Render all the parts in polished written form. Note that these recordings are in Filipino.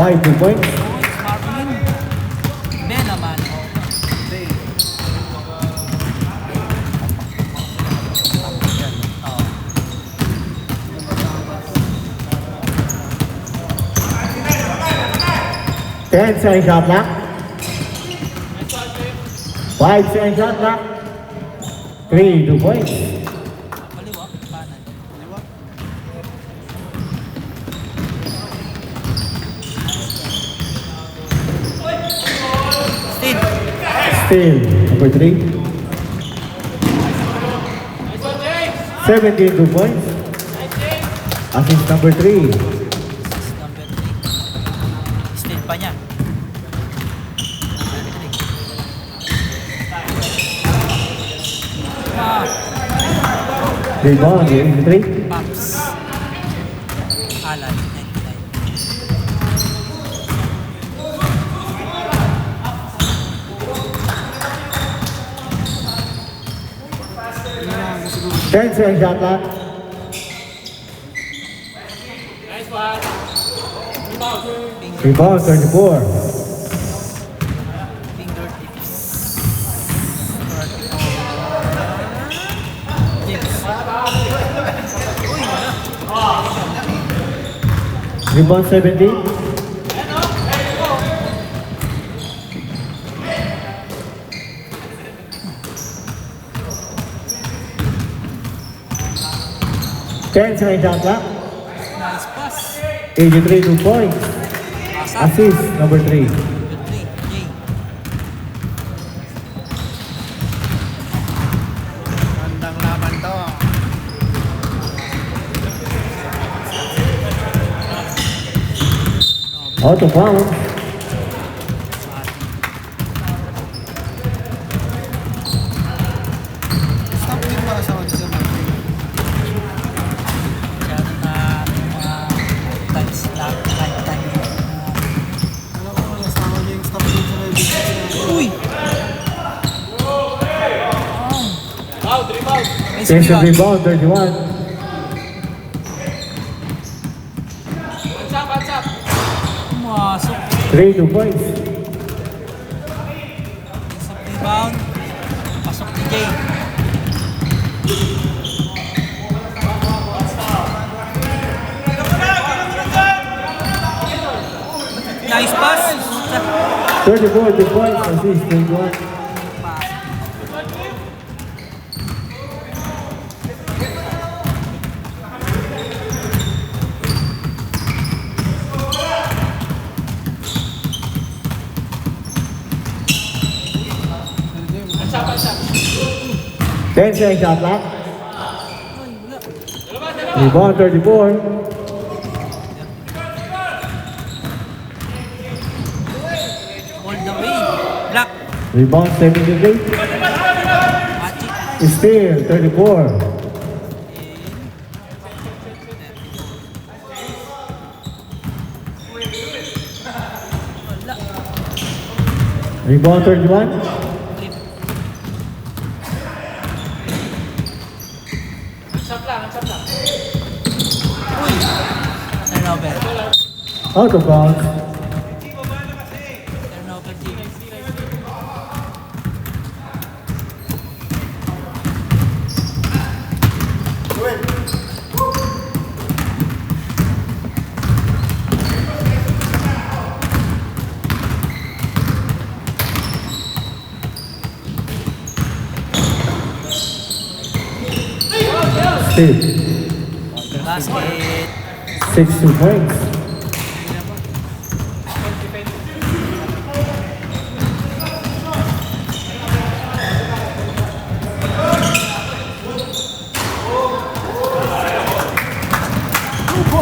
5 points. Marvin. Ben naman. Ten second shot clock. 5 second shot clock. 3 points. Kaliwa. Kanan. Steal. Still, number 3. 17 points. Assist number 3. Number 3. Steal pa niya. Rebound, yung 3. Pops. Alan. 99. 10 second shot clock. Rebound, 34. Fingertips. Yes. Rebound, 17. Ten second shot clock. Nice pass. 83 points. Pass up. Assist number 3. Number 3. Jay. Gandang laban to. Out of bounds. Stop din para sa Manchester United. Masyado na times lang. Lifetime. Alam ko wala sa akin yung stop din sa Red Bull. Uy! Defensive rebound, 31. Pumasok. 3 points. Isang rebound. Pasok ni Jay. Nice pass. 34 points. Assist 21. Ten second shot clock. Rebound, 34. All the way. Black. Rebound, 73. Magic. Still, 34. Rebound, 31. Turnover. Out of bounds. Turnover team. Still, Basket. 62 points.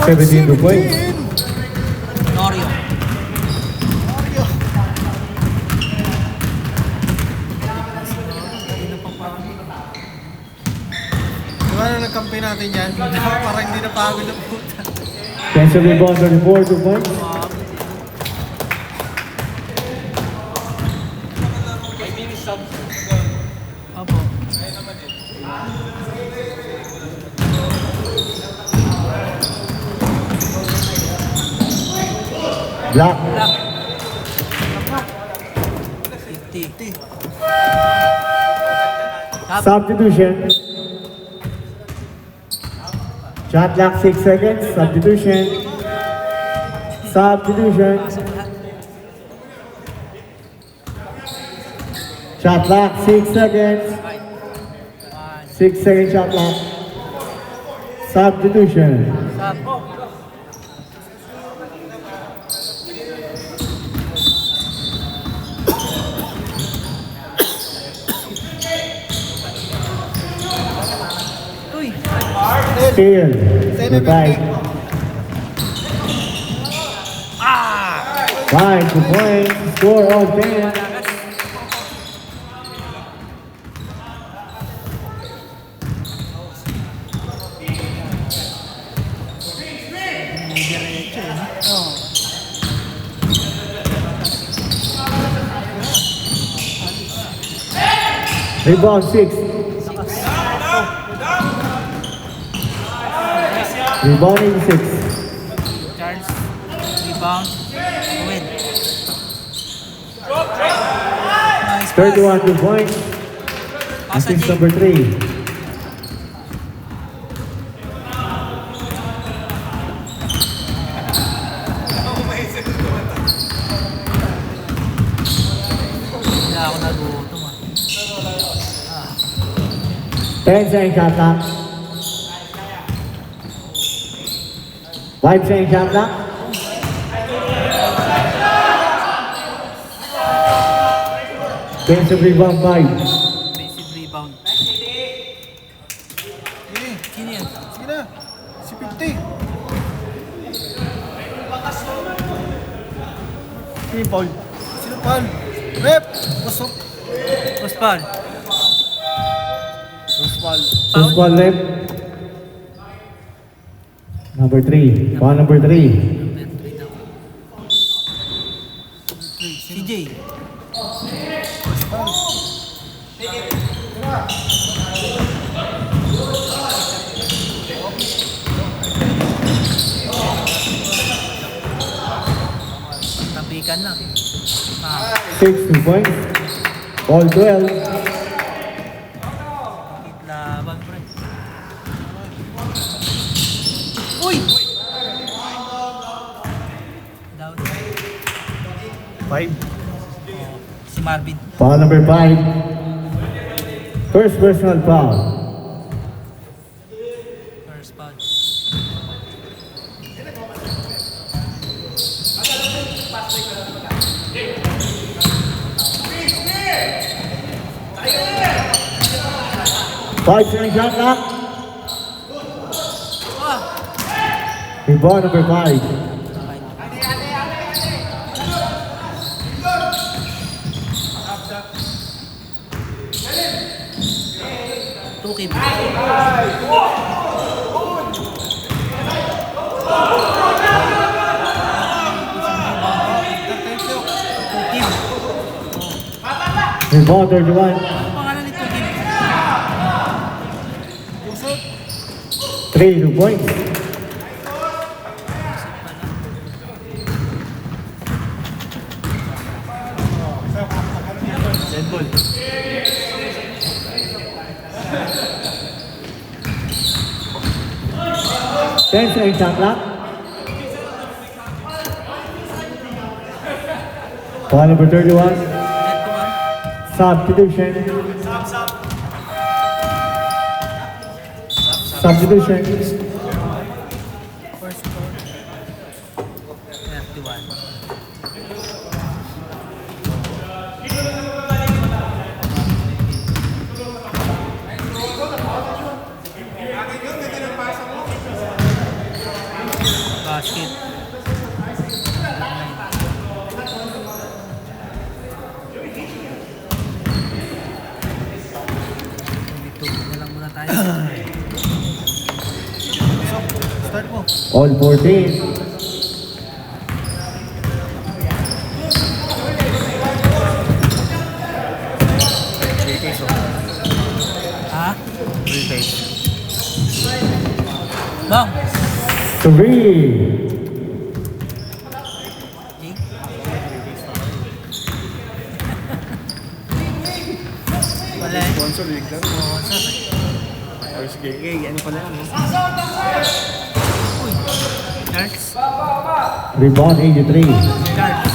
Seventeen points. Norio. Di ba nung nagkampi natin yan? Parang hindi na pagod na puta. Defensive rebound, 34 points. Opo. Block. Black. 50. Top. Substitution. Shot clock 6 seconds. Substitution. Substitution. Pasok lahat. Shot clock 6 seconds. 6 second shot clock. Substitution. Sub. Uy. Steal. Sa'yo The na five. Ah! 5 to point. Score on 10. Diretso eh. Oo. Rebound 6. Rebounding 6. Charles. Rebound. Win. Nice pass. 31 to point. Pass Assist again. number 3. Hindi ako nagutom ah. 10 second shot clock. 5 second shot clock. Defensive rebound 5. Basic rebound. Sino yan? Sige na. Si 50. Team foul. Sino Paul? Rep! Pasok. Post foul. Paul. First ball left. Number 3. Foul number 3. CJ. Tapikan lang. Ah, 6 to point. All 12. laban pre. Uy! Down. 5. Si Marvin. Foul number 5. First personal foul. First foul. Five second shot clock. Ah! Rebound number 5. Tukib. Tukib. Rebound 31. Ano pangalan ni Tukib? 3 to points. Red Bull. Ten second shot clock. Foul number 31. Net to one. Substitution. Substitution. First score. Net to one. Basket. Dito na lang muna tayo. Start mo. All 14. Ha? Bang! 3. Jake? Alay. Sponsor, yung lang. Oo, sir. Or sige, ano pala yan, no? Uy. Darts. Rebound 83. Darts.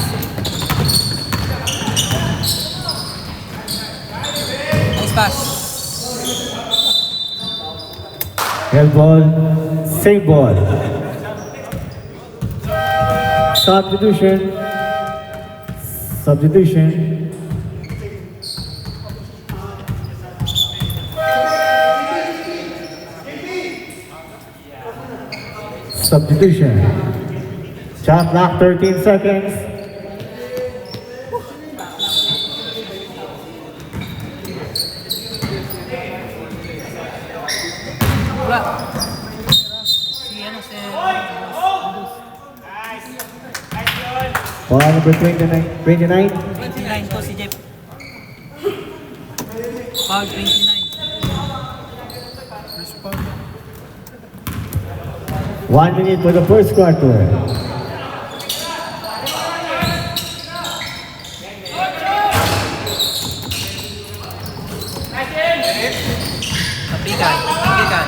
Nice pass. Held ball, same ball. Substitution. Substitution. Substitution. Shot clock 13 seconds. Wala. Si ano, si... Ball number 29. 29. 29 to si Jeff. Foul 29. 1 minute for the first quarter. Kapigan. Kapigan.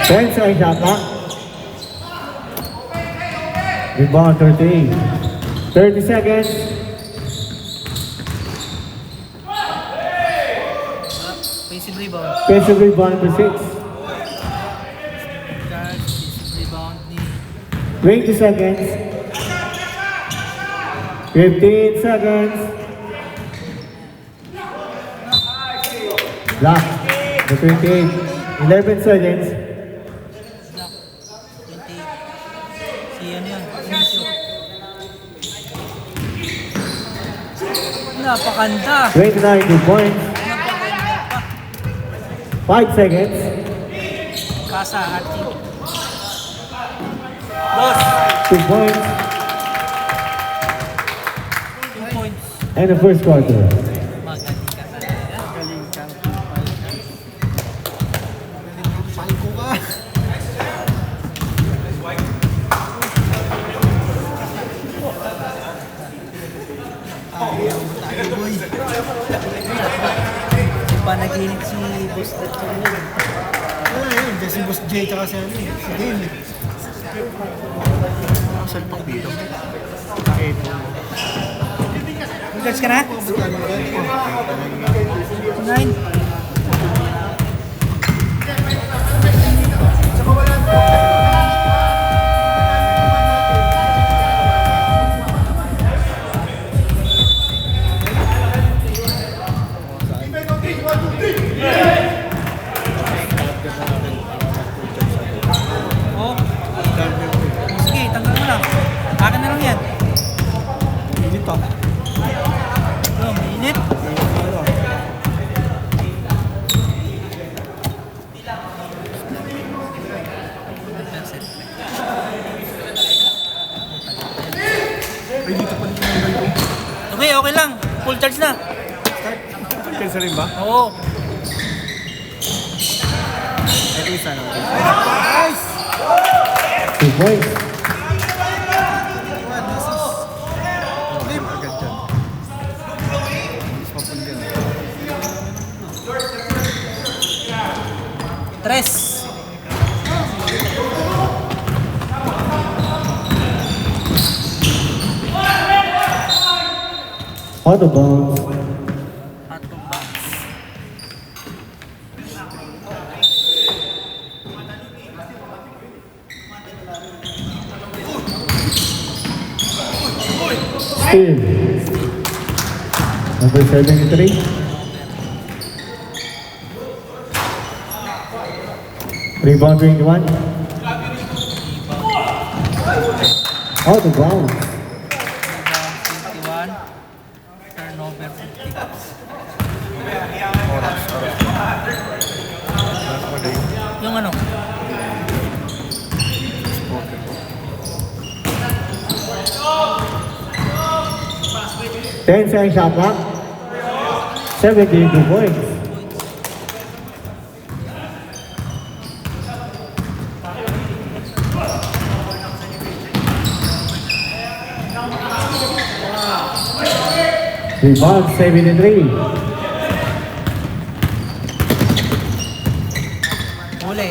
Ten seconds shot clock. Rebound 38. 30 seconds. Offensive rebound. Offensive rebound number 6. Darts. Offensive rebound ni... 20 seconds. 15 seconds. Block. The 28. 11 seconds. Block. 20. Si ano yun? Inicio. Napakanda. 29 2 points. Napakanda pa. 5 seconds. Kasa, Archie. Boss. 2 points. 2 points. And the first quarter. Magaling ka talaga. Galing ka. Palko ka. Ayaw mo tayo, boy. Panaginip si Boss Archie ngayon. Wala yun, kasi Boss Jay tsaka si ano eh, si Dale. Salpak dito. Bugas ka na? 9. Oh. Sige, tanggal mo lang. Akin na lang yan. Init ah. Oh, mainit. Ay, dito pa rin yung number Okay, okay lang. Full charge na. 2. Kansa rin ba? Oo. Ito isa na. 2 points. Flip agad dyan. Mas mapulgan. Tres. Out of bounds. Atong bounce. Steal. Number 73. Rebound 21. Out of bounds. Rebound 21. Turnover 50. Yung ano? Ten seconds shot clock. 72 points. Rebound 73. Huli.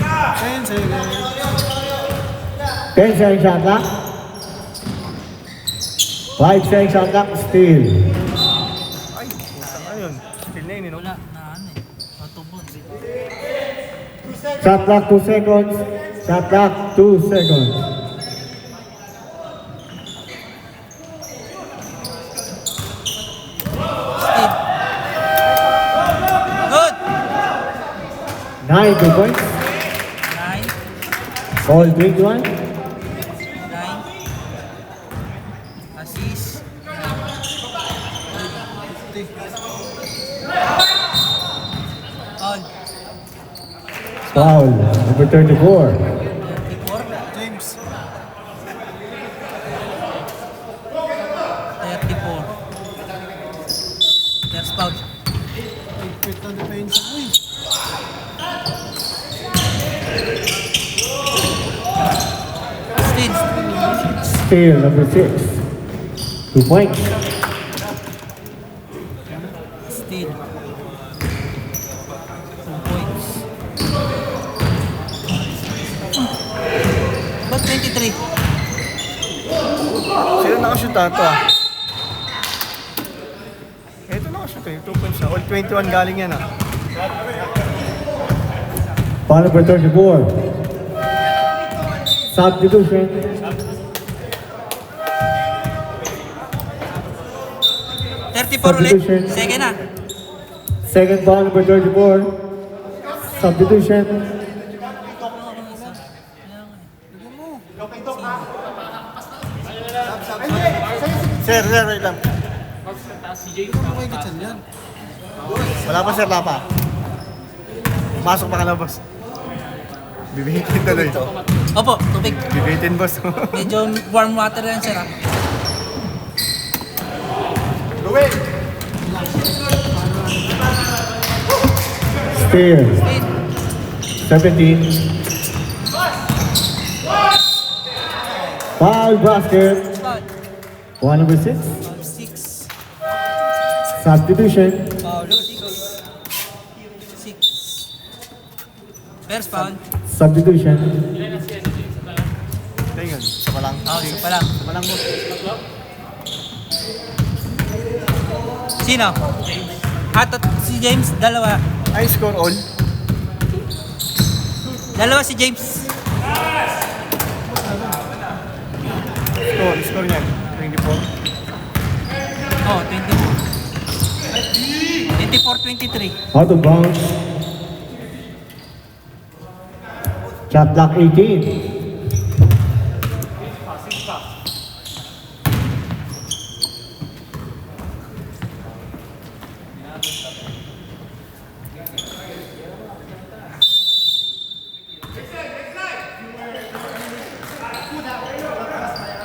10 seconds. 10 second shot clock. 5 second shot clock. Steal. Ay, putang ayun. Still na yun, Wala na ano eh. Matubod. Shot clock 2 seconds. Shot clock 2 seconds. Steve. Good. 9 2 points. 9. All 21. 9. Assist. All. Foul. Number 34. 34. James. 34. Next foul. Quit na defense. Uy. Steve. Steal. Number 6. 2 points. Steal. 2 points. Ba't 23? Sino nakashoot ato ah? Ito nakashoot eh. 2 points na. All 21 galing yan ah. Foul number 34. Substitution. 34 ulit. Substitution. Second na. Second foul number 34. Substitution. Sir, wait lang. Wala pa sir, wala pa. Pasok pa ka na boss. Bibihitin tuloy ito. Opo, tubig. Bibihitin boss. Medyo warm water yan, sir. Steal. Steve. 17. Foul basket. Foul. Foul number 6. Foul 6. Substitution. Foul 6. 6. First foul. Substitution. Tingnan, isa pa lang. Oh, isa pa lang. Isa pa lang boss. Sino? At si James, dalawa. I score all. Dalawa si James. Score niyan. 24. Oh, 24. 24-23. Out of bounds. Shot clock 18.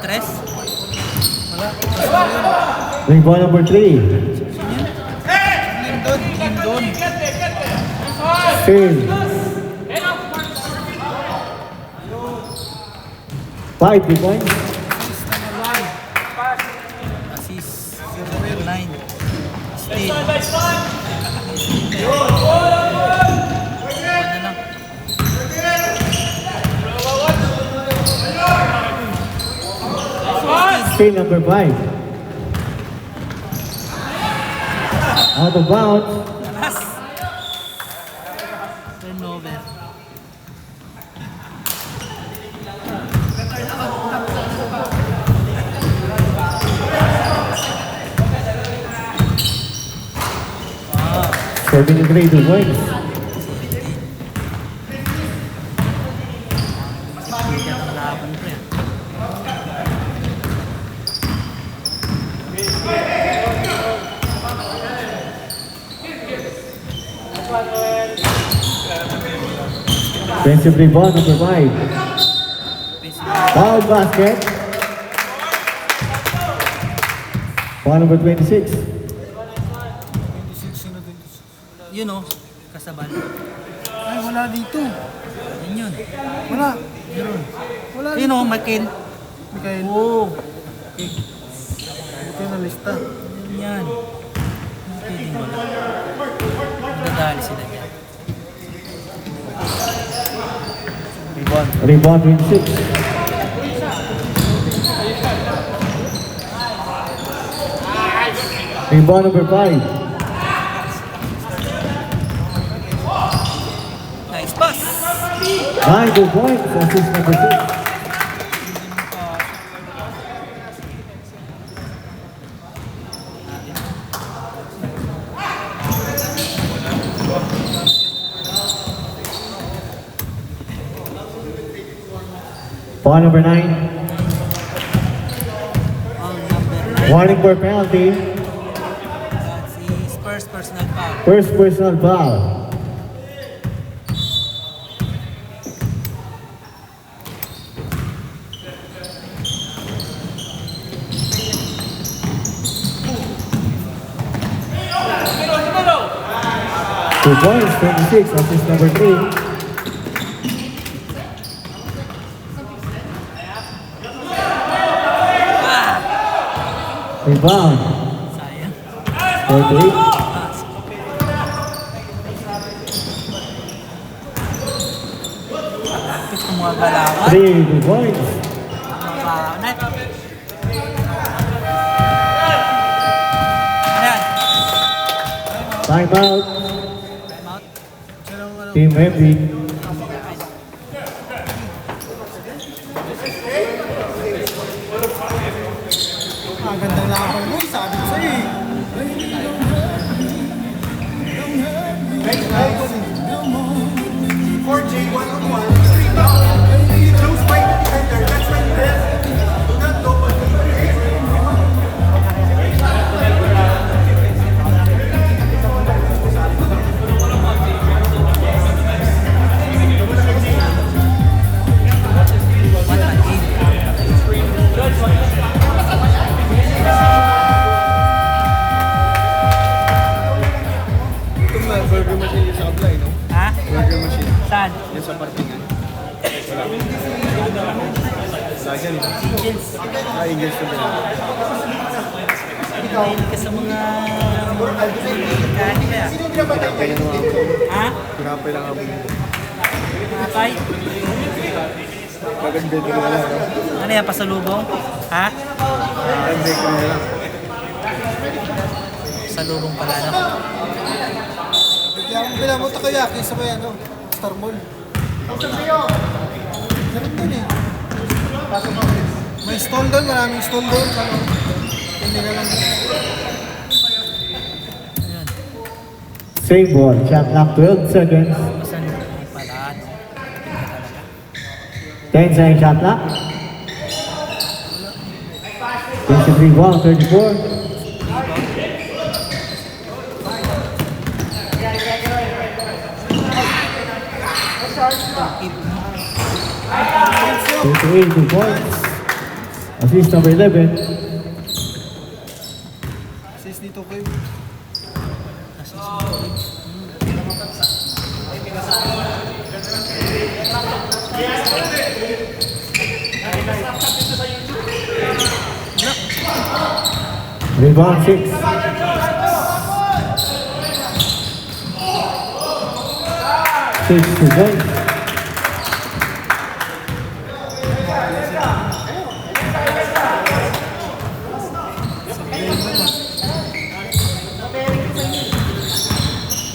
Tres. Rebound number 3. Lindon. Steal. 5 2 points. Assist. 9. Steal. Ano lang. Steal number 5. Out of bounds. Pass. Turnover. Wow. 73 2 points. Bigat ang laban ko yan. Defensive rebound number 5. Foul basket. Foul number 26. 26, sino din? Yun o, kasabal. Ay, wala dito. Yan yun. Wala. Wala. Sino? Makin? Mikael. Oo. Ito yung nalista. Yan. Pwedeng wala. Nadali sila dyan. Rebound. Rebound win 6. Rebound number 5. Nice pass! 9 points. Assist number 6. Ball number 9. Ang number 9. Warning for penalty. That's si Spurs personal foul. First personal foul. Two points, 26, assist number 3. Rebound, Sayang. 48. Pass. Tapos ng mga galawan. 3 points. Net. Ano yan? Time out. Time out. Team Wembley. Ang gandang laban mo, sabi ko sa'yo eh. Burger machine yung sa apply, no? Ha? Burger machine. Saan? Yan sa parkingan. Wala. Sa akin. Angels. English na din. Mahilig ka sa mga... Kahit kaya. Pinapay na naman ako. Ha? Pinapay lang ako. Akay? Maganda ko na lang, no? Ano yan? Pasalubong? Ha? Maganda ko na lang. Pasalubong pala, no? Kaya kung pinamunta ko yaki sa may ano, Star Mall. Ganun din eh. May stall doon, maraming stall doon. Ano? Hindi na lang. Ayun. Same ball. Shot clock 12 seconds. Pasalubong pala, no? Tingnan talaga. 10 seconds shot clock. 23 ball, 34. Keep, no? 28 2 points. Assist number 11. Sis dito kayo. Rebound 6. 6 2 points.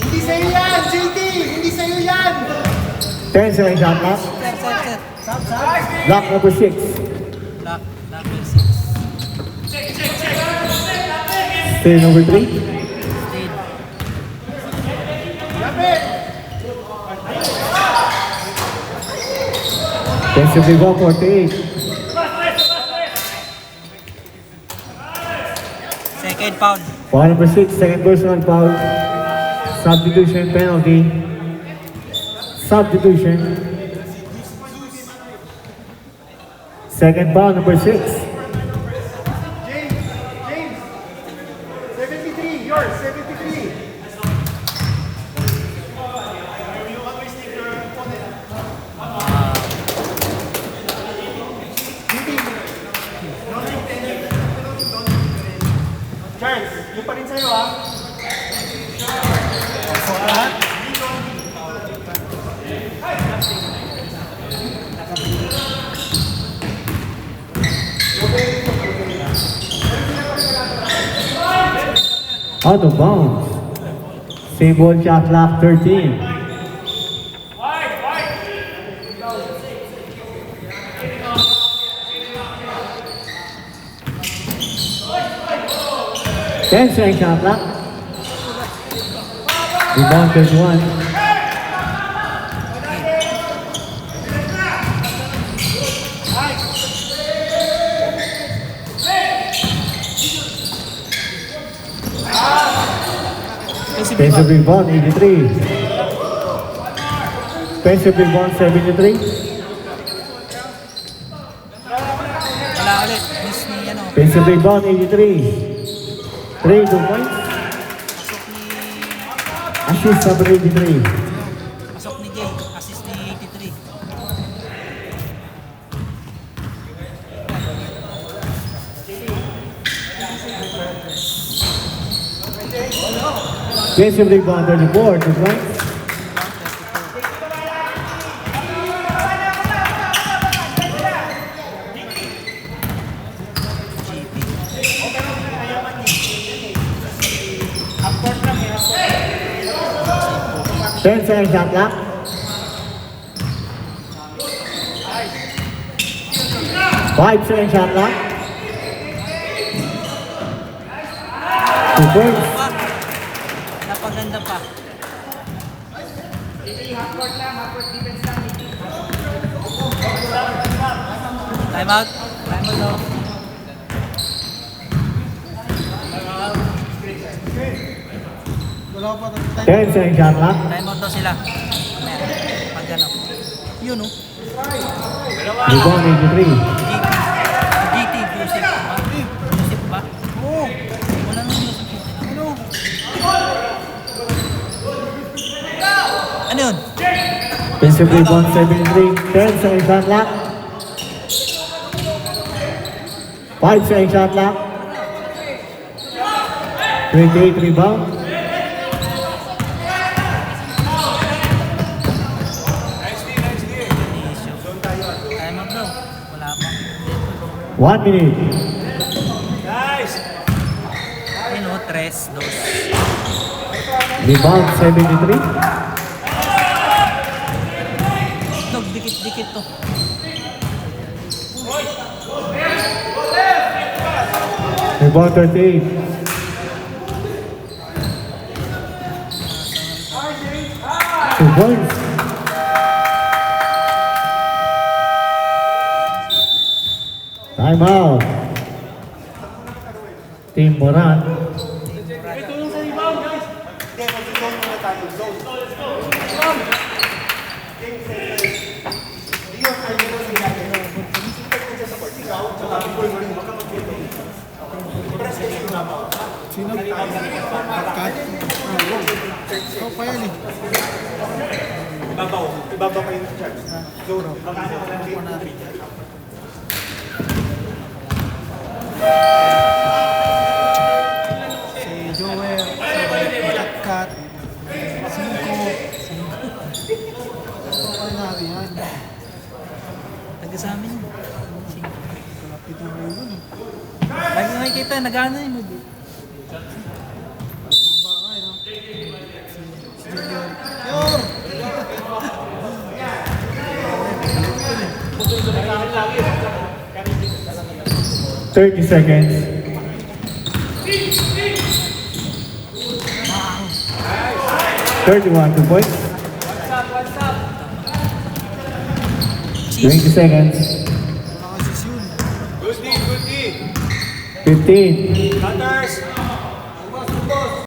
Hindi sa'yo yan, JT! Hindi sa'yo yan! 10 seconds shot clock. Set. Block number 6. Lock. Number 6. Stay number 3. Stayed. Defensive rebound 48. Second foul. Foul number 6, second personal foul. Substitution penalty. Substitution. Second foul number 6. James! 73, yours, 73. Pasok lahat. Out of bounds. Same ball shot clock 13. Ten second shot clock. Rebound 31. Defensive rebound 83. Defensive rebound 73. Wala ulit. Miss ni ano. Defensive rebound 83. 3 2 points. Pasok ni... Assist number 83. Pasok ni Jay. Assist ni 83. Defensive rebound 34. 2 points. Ten second shot clock. Five second shot clock. 2 points. Pa. Napaganda pa. Time out. Time out daw. Ten second shot clock. Time out daw sila. Pag ano. Yun o. Rebound 83. GT. Joseph ba? Joseph ba? Oo. Wala nang Joseph. Ano? Ano yun? Defensive rebound 73. 10 second shot clock. 5 second shot clock. 28 rebound. Time out daw. Wala pa. 1 minute. Yun o. 3, 2. Rebound 73. Dog, dikit-dikit to. Rebound 38. 2 points. Time out. Team Moran. Si Joel, si Kat, 5. Ano natin yan? Taga sa amin yun. Kalapit na kayo yun eh. Lagi nakikita, nag-ano yun. Mabangay, no? Si Joel. Yor! 30 seconds. 31 2 points. 20 seconds. Wala kasi yun. 15.